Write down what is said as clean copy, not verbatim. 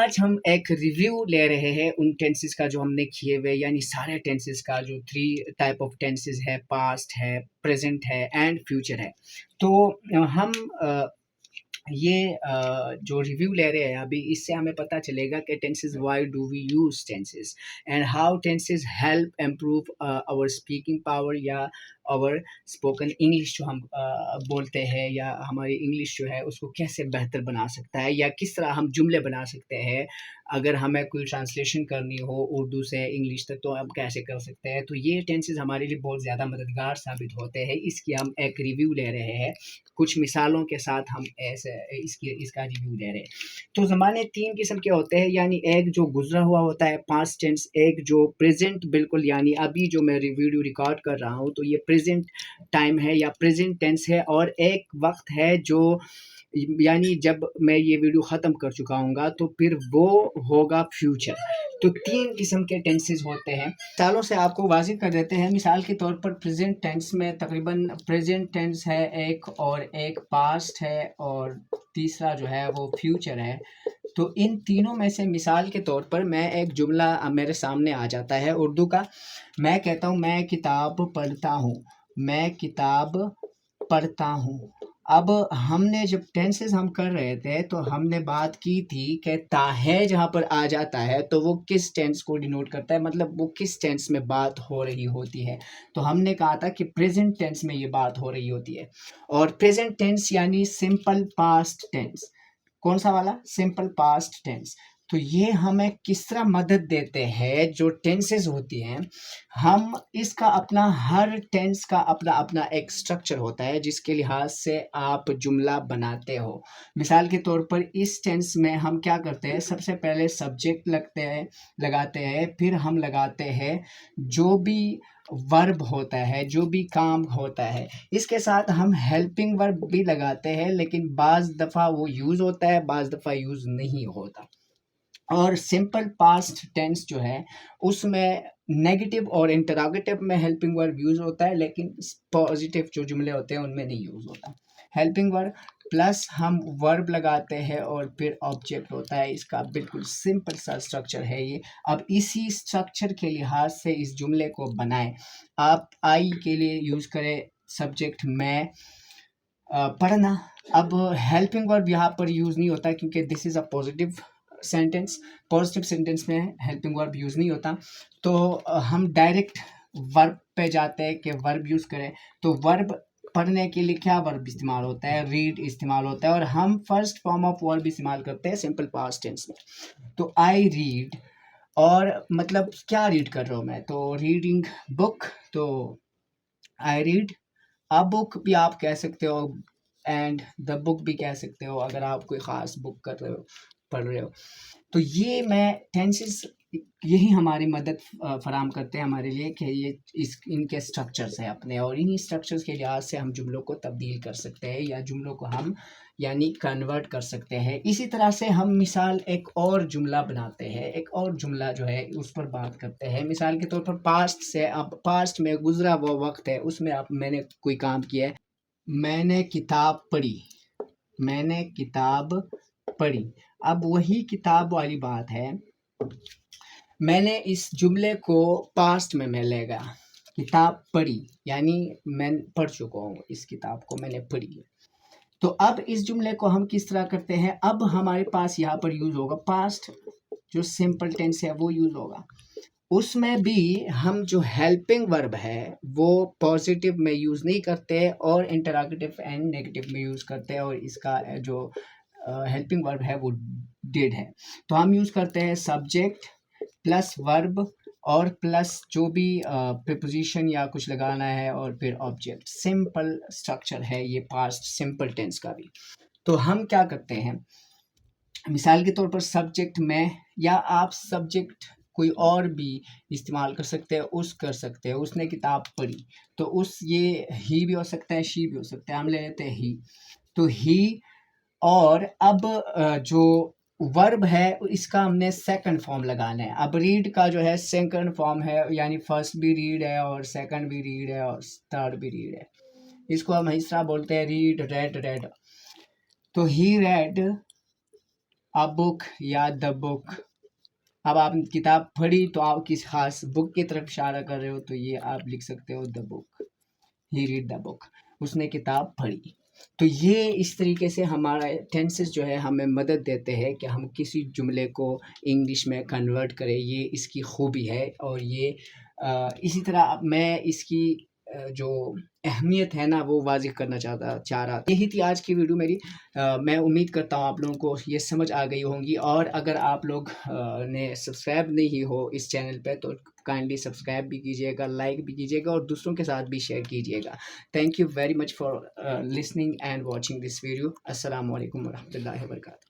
आज हम एक रिव्यू ले रहे हैं उन टेंसेस का जो हमने किए हुए, यानी सारे टेंसेस का जो 3 टाइप ऑफ टेंसेस है, पास्ट है, प्रेजेंट है एंड फ्यूचर है। तो हम जो रिव्यू ले रहे हैं अभी, इससे हमें पता चलेगा कि tenses, why do we use tenses and how tenses help improve our speaking power या आवर स्पोकन इंग्लिश जो हम बोलते हैं, या हमारी इंग्लिश जो है उसको कैसे बेहतर बना सकता है, या किस तरह हम जुमले बना सकते हैं। अगर हमें कोई ट्रांसलेशन करनी हो उर्दू से इंग्लिश तक तो हम कैसे कर सकते हैं। तो ये टेंसेस हमारे लिए बहुत ज़्यादा मददगार साबित होते हैं। इसकी हम एक रिव्यू ले रहे हैं, कुछ मिसालों के साथ हम ऐसे इसका रिव्यू दे रहे हैं। तो ज़माने 3 किस्म के होते हैं, यानी एक जो गुजरा हुआ होता है पास्ट टेंस, एक जो प्रेजेंट बिल्कुल यानी अभी जो मैं वीडियो रिकॉर्ड कर रहा हूँ तो ये प्रेजेंट टाइम है या प्रेजेंट टेंस है, और एक वक्त है जो यानी जब मैं ये वीडियो ख़त्म कर चुका हूँगा तो फिर वो होगा फ्यूचर। तो 3 किस्म के टेंसेस होते हैं। मिसालों से आपको वाज़िह कर देते हैं। मिसाल के तौर पर प्रेजेंट टेंस में तकरीबन प्रेजेंट टेंस है एक, और एक पास्ट है, और तीसरा जो है वो फ्यूचर है। तो इन तीनों में से मिसाल के तौर पर मैं एक जुमला मेरे सामने आ जाता है उर्दू का। मैं कहता हूँ मैं किताब पढ़ता हूँ, मैं किताब पढ़ता हूँ। अब हमने जब टेंसेस हम कर रहे थे तो हमने बात की थी कि ताहे जहाँ पर आ जाता है तो वो किस टेंस को डिनोट करता है, मतलब वो किस टेंस में बात हो रही होती है। तो हमने कहा था कि प्रेजेंट टेंस में ये बात हो रही होती है। और प्रेजेंट टेंस यानी सिंपल पास्ट टेंस। कौन सा वाला? Simple past tense. तो ये हमें किस तरह मदद देते हैं, जो टेंसेस होती हैं हम इसका अपना, हर टेंस का अपना अपना एक स्ट्रक्चर होता है जिसके लिहाज से आप जुमला बनाते हो। मिसाल के तौर पर इस टेंस में हम क्या करते हैं, सबसे पहले सब्जेक्ट लगाते हैं, फिर हम लगाते हैं जो भी वर्ब होता है, जो भी काम होता है। इसके साथ हम हेल्पिंग वर्ब भी लगाते हैं, लेकिन बाज़ दफ़ा वो यूज़ होता है, बाज़ दफ़ा यूज़ नहीं होता। और सिंपल पास्ट टेंस जो है उसमें नेगेटिव और इंटरोगेटिव में हेल्पिंग वर्ब यूज़ होता है, लेकिन पॉजिटिव जो जुमले होते हैं उनमें नहीं यूज़ होता हेल्पिंग वर्ब। प्लस हम वर्ब लगाते हैं और फिर ऑब्जेक्ट होता है। इसका बिल्कुल सिंपल सा स्ट्रक्चर है ये। अब इसी स्ट्रक्चर के लिहाज से इस जुमले को बनाएं। आप आई के लिए यूज़ करें सब्जेक्ट मैं, पढ़ना। अब हेल्पिंग वर्ब यहाँ पर यूज़ नहीं होता क्योंकि this is a positive sentence. Positive sentence में हेल्पिंग वर्ब यूज़ नहीं होता। तो हम डायरेक्ट वर्ब पे जाते हैं कि वर्ब यूज़ करें। तो वर्ब पढ़ने के लिए क्या वर्ब इस्तेमाल होता है? रीड इस्तेमाल होता है, और हम फर्स्ट फॉर्म ऑफ वर्ब इस्तेमाल करते हैं सिंपल पास्ट टेंस में। तो आई रीड, और मतलब क्या रीड कर रहा हूँ मैं? तो रीडिंग बुक। तो आई रीड अ बुक भी आप कह सकते हो, एंड द बुक भी कह सकते हो अगर आप कोई ख़ास बुक कर रहे हो, पढ़ रहे हो। तो ये मैं टेंसेस यही हमारी मदद फराम करते हैं हमारे लिए कि ये इनके स्ट्रक्चर्स हैं अपने, और इन्हीं स्ट्रक्चर्स के लिहाज से हम जुमलों को तब्दील कर सकते हैं या जुमलों को हम यानी कन्वर्ट कर सकते हैं। इसी तरह से हम मिसाल एक और जुमला बनाते हैं, एक और जुमला जो है उस पर बात करते हैं। मिसाल के तौर पर पास्ट से, अब पास्ट में गुजरा वो वक्त है, उसमें अब मैंने कोई काम किया है। मैंने किताब पढ़ी, मैंने किताब पढ़ी। अब वही किताब वाली बात है, मैंने इस जुमले को पास्ट में मैं ले गया। किताब पढ़ी यानी मैं पढ़ चुका हूँ, इस किताब को मैंने पढ़ी है। तो अब इस जुमले को हम किस तरह करते हैं? अब हमारे पास यहाँ पर यूज़ होगा पास्ट, जो सिंपल टेंस है वो यूज़ होगा। उसमें भी हम जो हेल्पिंग वर्ब है वो पॉजिटिव में यूज़ नहीं करते, और इंटरोगेटिव एंड नेगेटिव में यूज़ करते हैं, और इसका जो हेल्पिंग वर्ब है वो डिड है। तो हम यूज़ करते हैं सब्जेक्ट प्लस वर्ब और प्लस जो भी प्रीपोजिशन या कुछ लगाना है, और फिर ऑब्जेक्ट। सिंपल स्ट्रक्चर है ये पास्ट सिंपल टेंस का भी। तो हम क्या करते हैं, मिसाल के तौर पर सब्जेक्ट में, या आप सब्जेक्ट कोई और भी इस्तेमाल कर सकते हैं, उस कर सकते हैं। उसने किताब पढ़ी, तो उस ये ही भी हो सकता है, शी भी हो सकता है। हम ले लेते हैं ही, तो ही। और अब जो वर्ब है इसका हमने सेकंड फॉर्म लगाना है। अब रीड का जो है सेकंड फॉर्म है, यानी फर्स्ट भी रीड है और सेकंड भी रीड है और थर्ड भी रीड है। इसको हम इस तरह बोलते हैं रीड, रेड, रेड। तो ही रेड अ बुक या द बुक। अब आपने किताब पढ़ी तो आप किस खास बुक की तरफ इशारा कर रहे हो, तो ये आप लिख सकते हो the book. He read the book, उसने किताब पढ़ी। तो ये इस तरीके से हमारा टेंसेस जो है हमें मदद देते हैं कि हम किसी जुमले को इंग्लिश में कन्वर्ट करें, ये इसकी खूबी है। और ये इसी तरह अब मैं इसकी जो अहमियत है ना वो वाज़िह करना चाह रहा। यही थी आज की वीडियो मेरी। मैं उम्मीद करता हूँ आप लोगों को ये समझ आ गई होंगी। और अगर आप लोग ने सब्सक्राइब नहीं हो इस चैनल पे तो काइंडली सब्सक्राइब भी कीजिएगा, लाइक भी कीजिएगा और दूसरों के साथ भी शेयर कीजिएगा। Thank you very much for listening and watching this video. अस्सलाम वालेकुम वरहमतुल्लाहि वबरकातुहू।